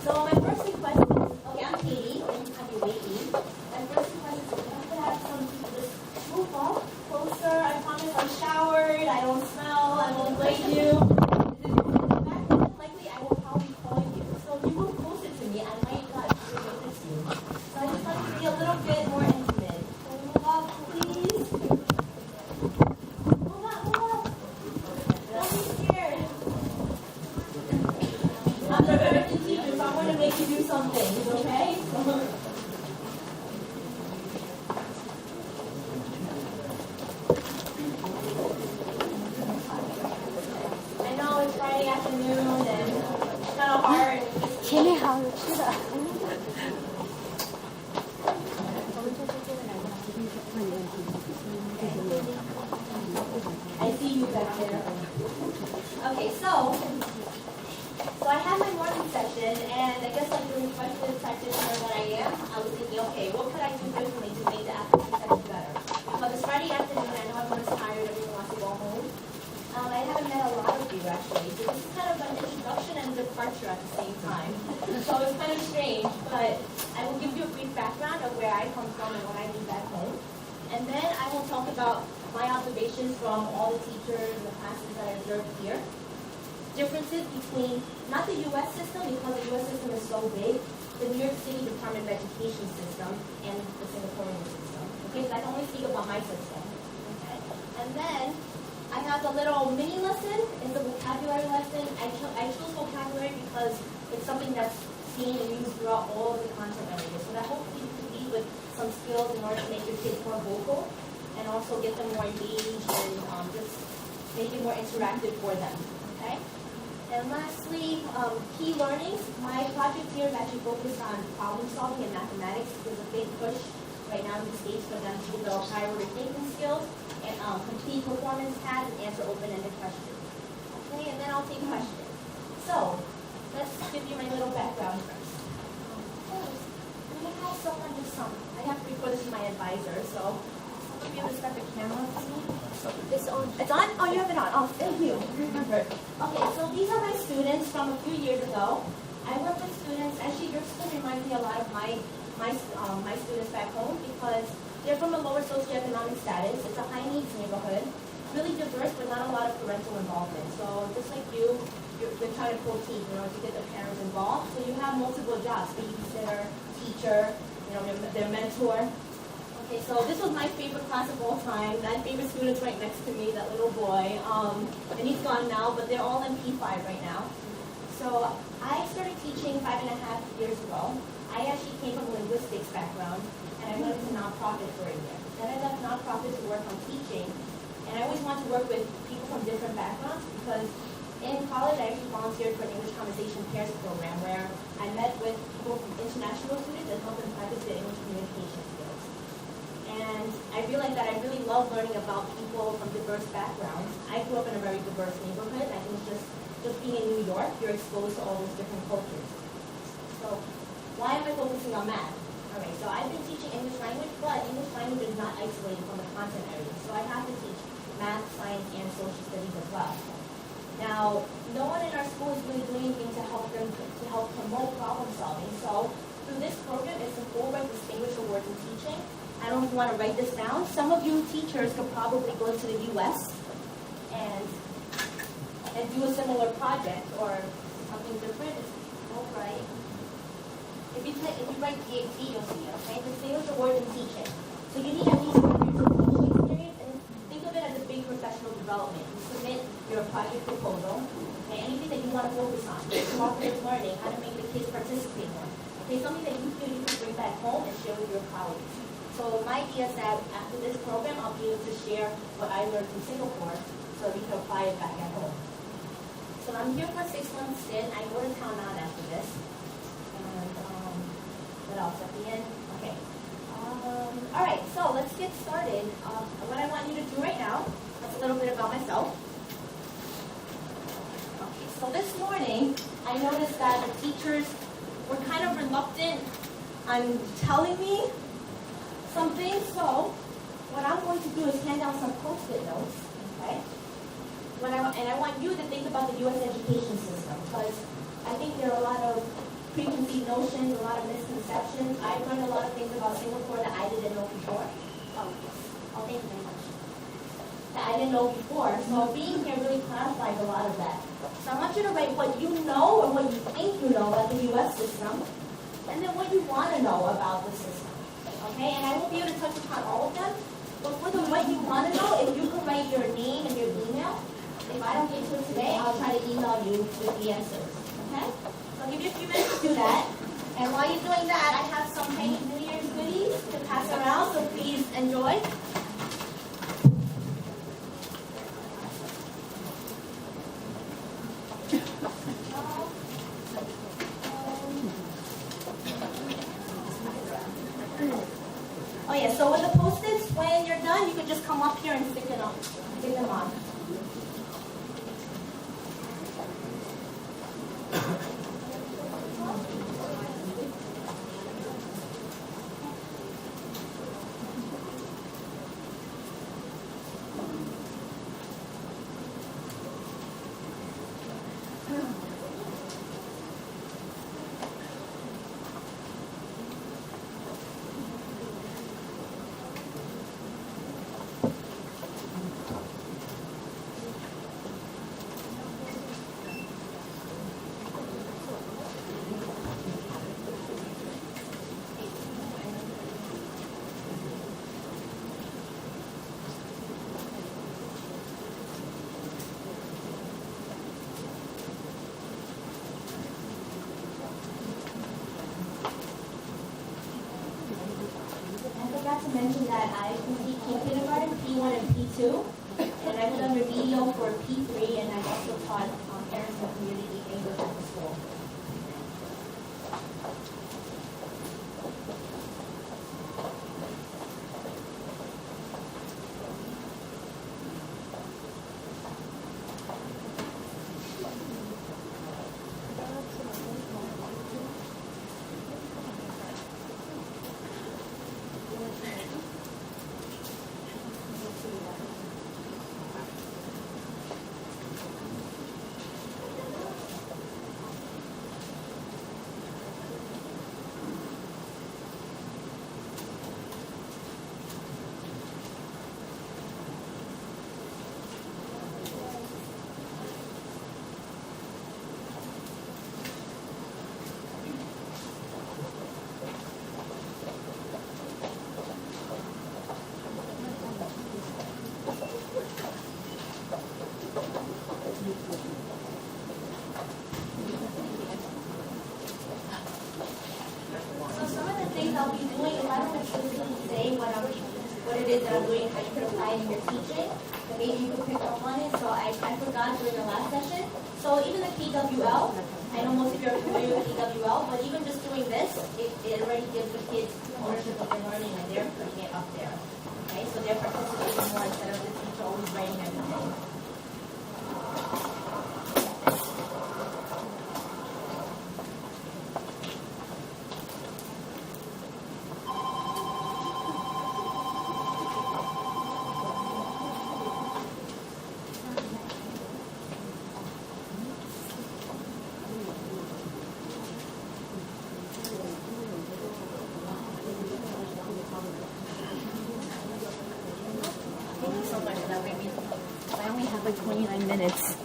So my first request is, okay, I'm Katie, or you can call me Wakey. My first request is if I could have some people just move up closer. I promise I'm showered, I don't smell, I won't blame you. Likely I will probably call you. So if you move closer to me, I might not notice you. So I just want you to be a little bit more intimate. So move up, please. Move up, move up. Don't be scared. I'm the parenting teacher, so I'm going to make you do some things, okay? I know it's Friday afternoon and it's kind of hard. 前面还有吃的。 I see you back there. Okay, so I have my morning session, and I guess like the requested practitioner that I am, I was thinking, okay, what could I do differently to make the afternoon session better? Because it's Friday afternoon, I know everyone's tired, everyone wants to go home. I haven't met a lot of you actually, so this is kind of an introduction and departure at the same time. So it's kind of strange, but I will give you a brief background of where I come from and what I do back home. And then I will talk about my observations from all the teachers and the classes that I observed here. Differences between, not the U.S. system, because the U.S. system is so big, the New York City Department of Education system and the Singaporean system. Okay, so I can only speak about my system. Okay, and then I have a little mini lesson. It's a vocabulary lesson. I chose vocabulary because it's something that's seen and used throughout all of the content areas. So that hopefully you can leave with some skills in order to make your kids more vocal and also get them more engaged and just make it more interactive for them. Okay. And lastly, key learnings. My project here is actually focused on problem solving and mathematics. There's a big push right now in the States for them to develop priority thinking skills and complete performance tasks and answer open-ended questions. Okay, and then I'll take questions. So, let's give you my little background first. First, we have someone do something. I have to record this to my advisor, so some of you will start the camera for me. It's on. It's on? Oh, you have it on. Oh, thank you. Remember. Okay, so these are my students from a few years ago. I work with students. Actually, your school reminds me a lot of my students back home because they're from a lower socioeconomic status. It's a high-needs neighborhood. Really diverse, but not a lot of parental involvement. So just like you're trying to pull teeth, to get the parents involved. So you have multiple jobs: babysitter, teacher, their mentor. Okay, so this was my favorite class of all time. My favorite student's right next to me, that little boy. And he's gone now, but they're all in P5 right now. So I started teaching 5.5 years ago. I actually came from a linguistics background, and I went into nonprofit for a year. Then I left nonprofit to work on teaching, and I always wanted to work with people from different backgrounds because in college I actually volunteered for an English Conversation Pairs program where I met with people from international students and helped them practice their English communication skills. And I realized that I really love learning about people from diverse backgrounds. I grew up in a very diverse neighborhood. I think just being in New York, you're exposed to all those different cultures. So why am I focusing on math? All right, so I've been teaching English language, but English language is not isolated from the content area. So I have to teach math, science, and social studies as well. Now, no one in our school is really doing anything to help promote problem solving. So through this program, it's a Fulbright Distinguished Awards in Teaching. I don't know if you want to write this down. Some of you teachers could probably go to the U.S. and do a similar project or something different. It's Fulbright. If you write DAT, you'll see it, okay? Distinguished Awards in Teaching. So you need at least 4 years of teaching experience, and think of it as a big professional development. You submit your project proposal, okay? Anything that you want to focus on, cooperative learning, how to make the kids participate more. Okay, something that you feel you can bring back home and share with your colleagues. So my idea is that after this program, I'll be able to share what I learned from Singapore so we can apply it back at home. So I'm here for a 6-month stint. I go to Town On after this. And what else at the end? Okay. All right, so let's get started. What I want you to do right now, that's a little bit about myself. Okay, so this morning, I noticed that the teachers were kind of reluctant on telling me something, so what I'm going to do is hand out some post-it notes, okay? And I want you to think about the U.S. education system, because I think there are a lot of preconceived notions, a lot of misconceptions. I've learned a lot of things about Singapore that I didn't know before. Oh, thank you very much. That I didn't know before. So being here really clarifies a lot of that. So I want you to write what you know or what you think you know about the U.S. system, and then what you want to know about the system. Okay? And I won't be able to touch upon all of them, but for the what you want to know, if you can write your name and your email, if I don't get to it today, I'll try to email you with the answers. Okay? So I'll give you a few minutes to do that. And while you're doing that, I have some Chinese New Year's goodies to pass around, so please enjoy. Oh yeah, so with the Post-its, when you're done, you can just come up here and stick them on. To mention that I complete kindergarten, P1 and P2, and I've done remedial for P3, and I've also taught parents and community English at the school. I'll be doing, if I don't explicitly say what it is that I'm doing, how you can apply it in your teaching, then maybe you can pick up on it. So I forgot during the last session. So even the KWL, I know most of you are familiar with KWL, but even just doing this, it already gives the kids ownership of their learning, and they're putting it up there. Okay, so they're participating more instead of the teacher always writing everything. I only have like 29 minutes.